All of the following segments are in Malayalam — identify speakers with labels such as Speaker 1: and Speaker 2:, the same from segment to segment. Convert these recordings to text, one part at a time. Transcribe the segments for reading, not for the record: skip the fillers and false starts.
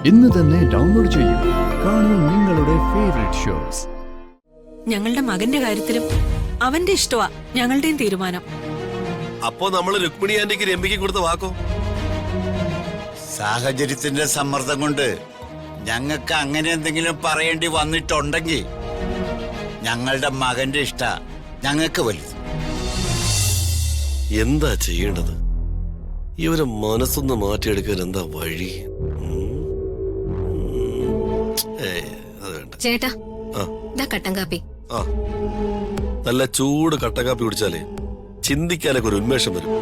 Speaker 1: ഇന്ന് തന്നെ ഡൗൺലോഡ് ചെയ്യൂ. കാണൂ നിങ്ങളുടെ ഫേവറേറ്റ് ഷോസ്.
Speaker 2: ഞങ്ങളുടെ മകന്റെ കാര്യത്തിലും അവന്റെ ഇഷ്ടമാ ഞങ്ങളുടെയും തീരുമാനം.
Speaker 3: അപ്പോ നമ്മള് രുക്മിണി ആന്റിക്ക് രമ്യക്ക് കൊടുത്ത വാക്കോ?
Speaker 4: സാഹചര്യത്തിന്റെ സമ്മർദ്ദം കൊണ്ട് ഞങ്ങൾക്ക് അങ്ങനെ എന്തെങ്കിലും പറയേണ്ടി വന്നിട്ടുണ്ടെങ്കിൽ ഞങ്ങളുടെ മകന്റെ ഇഷ്ട ഞങ്ങൾക്ക് വലുത്.
Speaker 3: എന്താ ചെയ്യേണ്ടത്? ഇവരെ മനസ്സൊന്ന് മാറ്റിയെടുക്കാൻ എന്താ വഴി? അത് വേണ്ട
Speaker 5: ചേട്ടാ, കട്ടൻ കാപ്പി.
Speaker 3: ആ, നല്ല ചൂട് കട്ടൻ കാപ്പി കുടിച്ചാലേ ചിന്തിക്കാനൊക്കെ ഒരു ഉന്മേഷം വരും.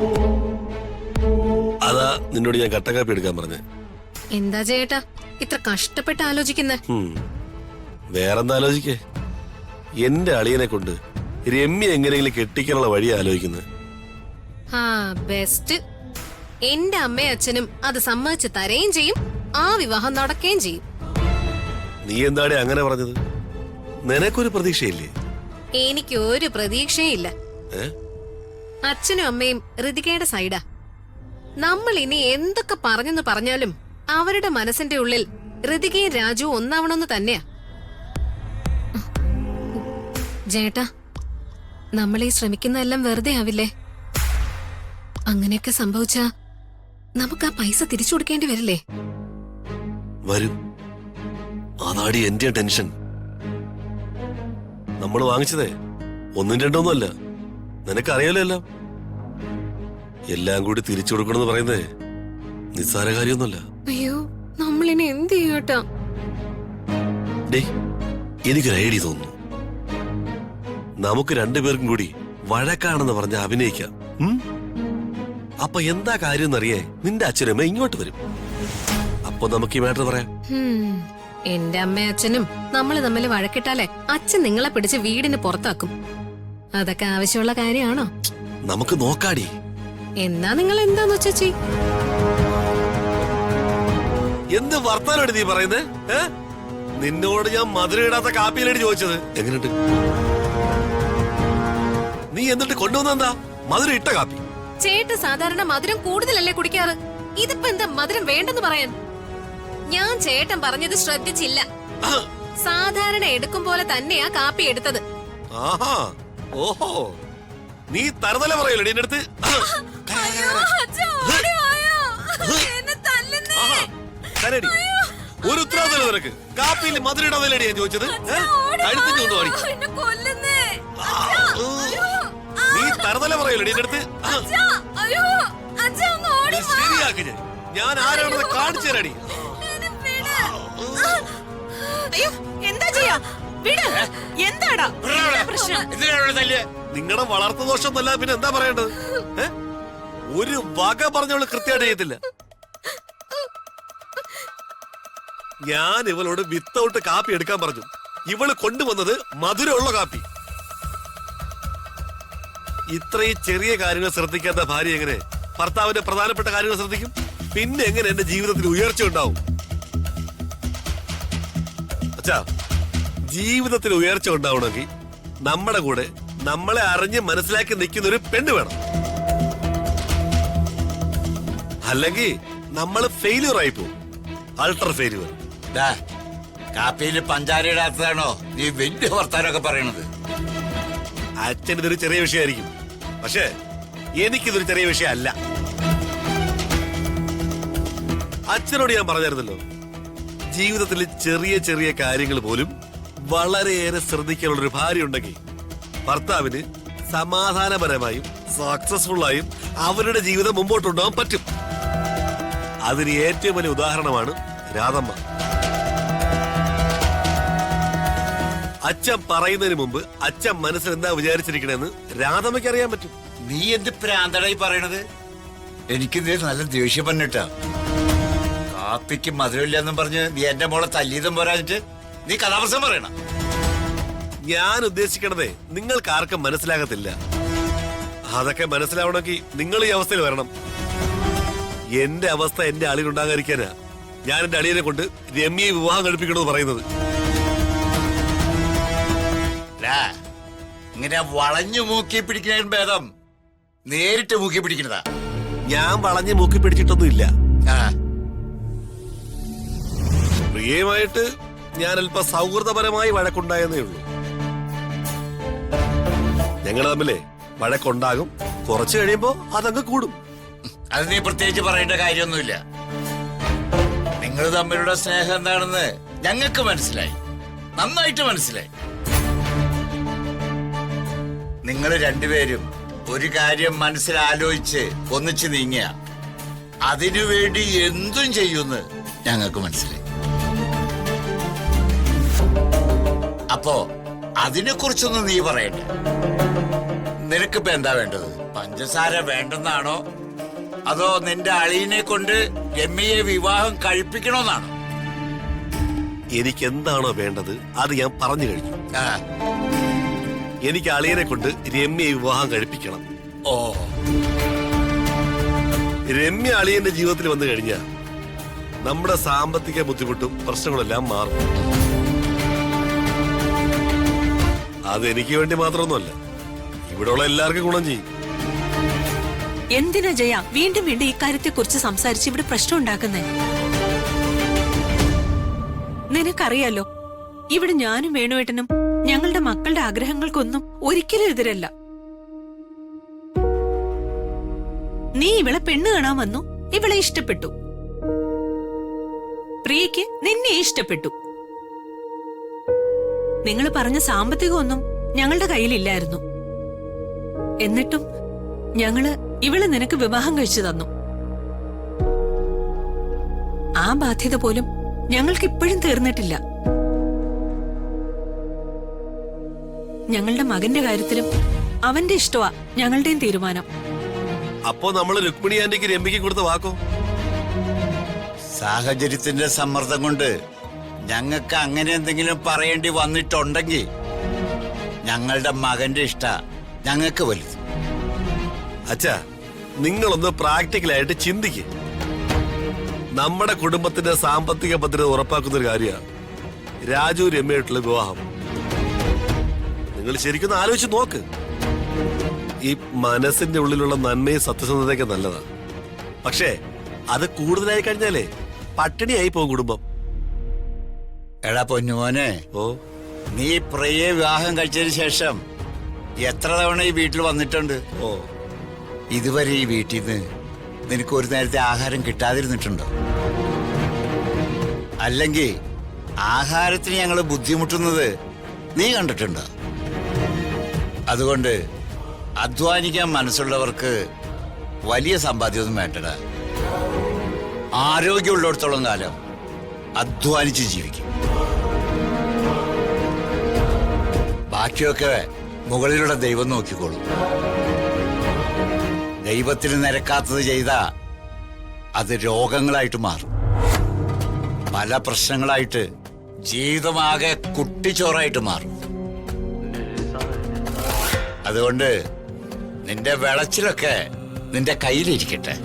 Speaker 3: അതാ നിന്നോട് ഞാൻ കട്ടൻ കാപ്പി എടുക്കാൻ പറഞ്ഞേ.
Speaker 5: എന്താ ചേട്ടാ ഇത്ര കഷ്ടപ്പെട്ട് ആലോചിക്കുന്നേ?
Speaker 3: വേറെന്താ ആലോചിക്കേ? എന്റെ അളിയനെ കൊണ്ട് രമ്യ എങ്ങനെയെങ്കിലും കെട്ടിക്കാനുള്ള വഴി ആലോചിക്കുന്നത്.
Speaker 5: ആ ബെസ്റ്റ്. എന്റെ അമ്മയും അച്ഛനും അത് സമ്മതിച്ച് തരുകയും ചെയ്യും, ആ വിവാഹം നടക്കുകയും ചെയ്യും.
Speaker 3: നീ എന്താടെ അങ്ങനെ പറഞ്ഞത്? നിനക്കൊരു പ്രതീക്ഷയില്ലേ?
Speaker 5: എനിക്ക് ഒരു പ്രതീക്ഷയും ഇല്ല. അച്ഛനും അമ്മയും ഋതികയുടെ സൈഡാ. നമ്മൾ ഇനി എന്തൊക്കെ പറഞ്ഞെന്ന് പറഞ്ഞാലും അവരുടെ മനസ്സിന്റെ ഉള്ളിൽ ഋതികയും രാജുവും ഒന്നാവണമെന്ന് തന്നെയാ. ചേട്ടാ, നമ്മളീ ശ്രമിക്കുന്നതെല്ലാം വെറുതെ ആവില്ലേ? അങ്ങനെയൊക്കെ സംഭവിച്ചാ നമുക്ക് ആ പൈസ തിരിച്ചു കൊടുക്കേണ്ടി വരില്ലേ?
Speaker 3: വരും. അതാടി എന്റെ ടെൻഷൻ. നമ്മൾ വാങ്ങിച്ചതേ ഒന്നും രണ്ടൊന്നും അല്ല. നിനക്കറിയാലോ എല്ലാം. എല്ലാം കൂടി തിരിച്ചു കൊടുക്കണമെന്ന് പറയുന്നേ നിസ്സാര കാര്യമൊന്നുമല്ല.
Speaker 5: അയ്യോ, നമ്മളിനി എന്ത് ചെയ്യട്ടാ?
Speaker 3: എനിക്കൊരു ഐഡിയ തോന്നുന്നു. നമുക്ക് രണ്ടുപേർക്കും കൂടി വഴക്കാണെന്ന് പറഞ്ഞ അഭിനയിക്കാം. അപ്പൊ എന്താ കാര്യം എന്നറിയേ നിന്റെ അച്ഛനമ്മ ഇങ്ങോട്ട് വരും. അപ്പൊ നമുക്ക് ഈ മാറ്റർ പറയാം.
Speaker 5: എന്റെ അമ്മയും അച്ഛനും നമ്മള് തമ്മിൽ വഴക്കിട്ടാലേ അച്ഛൻ നിങ്ങളെ പിടിച്ച് വീടിന് പുറത്താക്കും. അതൊക്കെ ആവശ്യമുള്ള കാര്യമാണോ?
Speaker 3: നമുക്ക് നോക്കാടി.
Speaker 5: എന്നാ നിങ്ങൾ എന്താന്ന് വെച്ചി?
Speaker 3: എന്ത് വർത്താനോട് നീ പറയുന്നേ? നിന്നോട് ഞാൻ മധുരം ഇടാത്ത കാപ്പിയിലാണ് ചോദിച്ചത്. എങ്ങനെയുണ്ട്? നീ എന്നിട്ട് കൊണ്ടുവന്നെന്താ മധുരം ഇട്ട കാപ്പി?
Speaker 5: ചേട്ടൻ സാധാരണ മധുരം കൂടുതലല്ലേ കുടിക്കാറ്? ഇതിപ്പോ എന്താ മധുരം വേണ്ടെന്ന് പറയാൻ? ഞാൻ ചേട്ടൻ പറഞ്ഞത് ശ്രദ്ധിച്ചില്ല. സാധാരണ എടുക്കും പോലെ തന്നെയാ കാപ്പി എടുത്തത്.
Speaker 3: ആഹാ, ഓഹോ, നീ തറുതല പറയല്ലേ എന്റെ അടുത്ത്? ഒരു ഉത്തരവാദിത്തം നിനക്ക്. കാപ്പിയിൽ മധുരം ഇടാതല്ലേ ഞാൻ ചോദിച്ചത്? കഴുത്തിന് കൊണ്ടുപോയി നീ തറുതല പറയല്ലേ എന്റെ അടുത്ത്? ശരിയാക്കി ഞാൻ ആരാണെന്ന് കാണിച്ചു തരാടി. നിങ്ങളുടെ വളർത്തു ദോഷം എന്നല്ല പിന്നെ എന്താ പറയേണ്ടത്? ഒരു വക പറഞ്ഞവള് കൃത്യമായിട്ട് ചെയ്യത്തില്ല. ഞാൻ ഇവളോട് വിത്തൗട്ട് കാപ്പി എടുക്കാൻ പറഞ്ഞു. ഇവള് കൊണ്ടുവന്നത് മധുരമുള്ള കാപ്പി. ഇത്രയും ചെറിയ കാര്യങ്ങൾ ശ്രദ്ധിക്കാത്ത ഭാര്യ എങ്ങനെ ഭർത്താവിന്റെ പ്രധാനപ്പെട്ട കാര്യങ്ങൾ ശ്രദ്ധിക്കും? പിന്നെ എങ്ങനെ എന്റെ ജീവിതത്തിൽ ഉയർച്ച ഉണ്ടാവും? അച്ഛാ, ജീവിതത്തിൽ ഉയർച്ച ഉണ്ടാവണമെങ്കിൽ നമ്മുടെ കൂടെ നമ്മളെ അറിഞ്ഞ് മനസ്സിലാക്കി നിൽക്കുന്ന ഒരു പെണ്ണ് വേണം. അല്ലെങ്കിൽ നമ്മൾ ഫെയിലിയർ ആയി പോകും. Ultra failure.
Speaker 4: കാപ്പിയിൽ പഞ്ചാര ഇടാത്തതാണോ നീ വലിയ വർത്താനൊക്കെ പറയണത്?
Speaker 3: അച്ഛൻ ഇതൊരു ചെറിയ വിഷയമായിരിക്കും, പക്ഷേ എനിക്കിതൊരു ചെറിയ വിഷയമല്ല. അച്ഛനോട് ഞാൻ പറഞ്ഞായിരുന്നല്ലോ, ജീവിതത്തിൽ ചെറിയ ചെറിയ കാര്യങ്ങൾ പോലും വളരെയേറെ ശ്രദ്ധിക്കാനുള്ള ഒരു ഭാര്യ ഉണ്ടെങ്കിൽ ഭർത്താവിന് സമാധാനപരമായും സക്സസ്ഫുള്ളായും അവരുടെ ജീവിതം മുമ്പോട്ടുണ്ടാവാൻ പറ്റും. അതിന് ഏറ്റവും വലിയ ഉദാഹരണമാണ് രാധമ്മ. അച്ഛൻ പറയുന്നതിന് മുമ്പ് അച്ഛൻ മനസ്സിൽ എന്താ വിചാരിച്ചിരിക്കണെന്ന് രാധമ്മയ്ക്ക് അറിയാൻ പറ്റും.
Speaker 4: നീ എന്ത് പ്രാന്തടായി പറയണത്? എനിക്ക് നല്ല ദേഷ്യം പണിട്ടാ. കാപ്പിക്ക് മധുരമില്ലെന്നും പറഞ്ഞ് നീ എന്റെ മോളെ തല്ലിയതും പോരാഞ്ഞിട്ട് നീ കഥാപ്രസംഗം പറയണം.
Speaker 3: ഞാൻ ഉദ്ദേശിക്കണതേ നിങ്ങൾക്ക് ആർക്കും മനസ്സിലാകത്തില്ല. അതൊക്കെ മനസ്സിലാവണമെങ്കിൽ നിങ്ങൾ ഈ അവസ്ഥയിൽ വരണം. എന്റെ അവസ്ഥ എന്റെ അളിയിലുണ്ടാകാതിരിക്കാനാ ഞാൻ എന്റെ അളിയനെ കൊണ്ട് രമ്യയെ വിവാഹം കഴിപ്പിക്കണമെന്ന് പറയുന്നത്.
Speaker 4: ഇങ്ങനെ വളഞ്ഞു മൂക്കി പിടിക്കുന്ന ഭേദം നേരിട്ട് മൂക്കി പിടിക്കുന്നതാ.
Speaker 3: ഞാൻ വളഞ്ഞു മൂക്കി പിടിച്ചിട്ടൊന്നും ഇല്ല. പ്രിയമായിട്ട് ഞാൻ അല്പം സൗഹൃദപരമായി വഴക്കുണ്ടായെന്നേ ഉള്ളൂ. ഞങ്ങൾ തമ്മിലേ വഴക്കുണ്ടാകും, കുറച്ചു കഴിയുമ്പോ അതങ്ങ് കൂടും.
Speaker 4: അത് നീ പ്രത്യേകിച്ച് പറയേണ്ട കാര്യമൊന്നുമില്ല. നിങ്ങൾ തമ്മിലുള്ള സ്നേഹം എന്താണെന്ന് ഞങ്ങൾക്ക് മനസ്സിലായി, നന്നായിട്ട് മനസ്സിലായി. നിങ്ങൾ രണ്ടുപേരും ഒരു കാര്യം മനസ്സിലാലോചിച്ച് ഒന്നിച്ച് നീങ്ങിയ അതിനുവേണ്ടി എന്തും ചെയ്യുമെന്ന് ഞങ്ങൾക്ക് മനസ്സിലായി. അപ്പോ അതിനെക്കുറിച്ചൊന്നും നീ പറയണ്ട. നിനക്കിപ്പോ എന്താ വേണ്ടത്? പഞ്ചസാര വേണ്ടെന്നാണോ അതോ നിന്റെ അളിയനെ കൊണ്ട് രമ്യയെ വിവാഹം കഴിപ്പിക്കണമെന്നാണോ?
Speaker 3: എനിക്ക് എന്താണോ വേണ്ടത് അത് ഞാൻ പറഞ്ഞു കഴിഞ്ഞു.
Speaker 4: ആ,
Speaker 3: എനിക്ക് അളിയനെ കൊണ്ട് രമ്യയെ വിവാഹം കഴിപ്പിക്കണം.
Speaker 4: ഓ,
Speaker 3: രമ്യ അളിയന്റെ ജീവിതത്തിൽ വന്നു കഴിഞ്ഞാൽ നമ്മുടെ സാമ്പത്തിക ബുദ്ധിമുട്ടും പ്രശ്നങ്ങളെല്ലാം മാറും. അത് എനിക്ക് വേണ്ടി മാത്രമൊന്നുമല്ല, ഇവിടെയുള്ള എല്ലാവർക്കും ഗുണം ചെയ്യും.
Speaker 2: എന്തിനാ ജയ വീണ്ടും വീണ്ടും ഇക്കാര്യത്തെ കുറിച്ച് സംസാരിച്ച് ഇവിടെ പ്രശ്നം ഉണ്ടാക്കുന്നേ? നിനക്കറിയാലോ, ഇവിടെ ഞാനും വേണുവേട്ടനും ഞങ്ങളുടെ മക്കളുടെ ആഗ്രഹങ്ങൾക്കൊന്നും ഒരിക്കലും എതിരല്ല. നീ ഇവളെ പെണ്ണ് കാണാൻ വന്നു, ഇവളെ ഇഷ്ടപ്പെട്ടു. പ്രിയയ്ക്ക് നിന്നെ ഇഷ്ടപ്പെട്ടു. നിങ്ങൾ പറഞ്ഞ സാമ്പത്തികമൊന്നും ഞങ്ങളുടെ കയ്യിലില്ലായിരുന്നു. എന്നിട്ടും ഞങ്ങള് ഇവളെ നിനക്ക് വിവാഹം കഴിച്ചു തന്നു. ആ ബാധ്യത പോലും ഞങ്ങൾക്ക് ഇപ്പോഴും തീർന്നിട്ടില്ല. ഞങ്ങളുടെ മകന്റെ കാര്യത്തിലും അവന്റെ ഇഷ്ടമാ ഞങ്ങളുടെയും തീരുമാനം.
Speaker 3: അപ്പോ നമ്മള് രുക്മിണി ആന്റിക്ക് രമ്യക്ക് കൊടുത്ത വാക്കോ?
Speaker 4: സാഹചര്യത്തിന്റെ സമ്മർദ്ദം കൊണ്ട് ഞങ്ങൾക്ക് അങ്ങനെ എന്തെങ്കിലും പറയേണ്ടി വന്നിട്ടുണ്ടെങ്കിൽ ഞങ്ങളുടെ മകന്റെ ഇഷ്ട ഞങ്ങൾക്ക് വലുത്.
Speaker 3: അച്ഛാ, നിങ്ങളൊന്ന് പ്രാക്ടിക്കലായിട്ട് ചിന്തിക്ക്. നമ്മുടെ കുടുംബത്തിന്റെ സാമ്പത്തിക ഭദ്രത ഉറപ്പാക്കുന്ന ഒരു കാര്യമാണ് രാജു രമ്യയായിട്ടുള്ള വിവാഹം. നിങ്ങൾ ശരിക്കും ആലോചിച്ച് നോക്ക്. ഈ മനസ്സിന്റെ ഉള്ളിലുള്ള നന്മയും സത്യസന്ധതയൊക്കെ നല്ലതാണ്. പക്ഷേ അത് കൂടുതലായി കഴിഞ്ഞാലേ പട്ടിണിയായി പോകും കുടുംബം.
Speaker 4: എടാ പൊന്നുമോനെ,
Speaker 3: ഓ,
Speaker 4: നീ പ്രിയെ വിവാഹം കഴിച്ചതിന് ശേഷം എത്ര തവണ ഈ വീട്ടിൽ വന്നിട്ടുണ്ട്?
Speaker 3: ഓ,
Speaker 4: ഇതുവരെ ഈ വീട്ടിൽ നിന്ന് നിനക്ക് ഒരു നേരത്തെ ആഹാരം കിട്ടാതിരുന്നിട്ടുണ്ടോ? അല്ലെങ്കിൽ ആഹാരത്തിന് ഞങ്ങൾ ബുദ്ധിമുട്ടുന്നത് നീ കണ്ടിട്ടുണ്ടോ? അതുകൊണ്ട് അധ്വാനിക്കാൻ മനസ്സുള്ളവർക്ക് വലിയ സമ്പാദ്യമൊന്നും വേണ്ടടാ. ആരോഗ്യമുള്ളിടത്തോളം കാലം അധ്വാനിച്ച് ജീവിക്കും. ബാക്കിയൊക്കെ മുകളിലുള്ള ദൈവം നോക്കിക്കോളും. ദൈവത്തിന് നിരക്കാത്തത് ചെയ്താ അത് രോഗങ്ങളായിട്ട് മാറും. പല പ്രശ്നങ്ങളായിട്ട് ജീവിതമാകെ കുട്ടിച്ചോറായിട്ട് മാറും. അതുകൊണ്ട് നിന്റെ വിളച്ചിലൊക്കെ നിന്റെ കയ്യിലിരിക്കട്ടെ.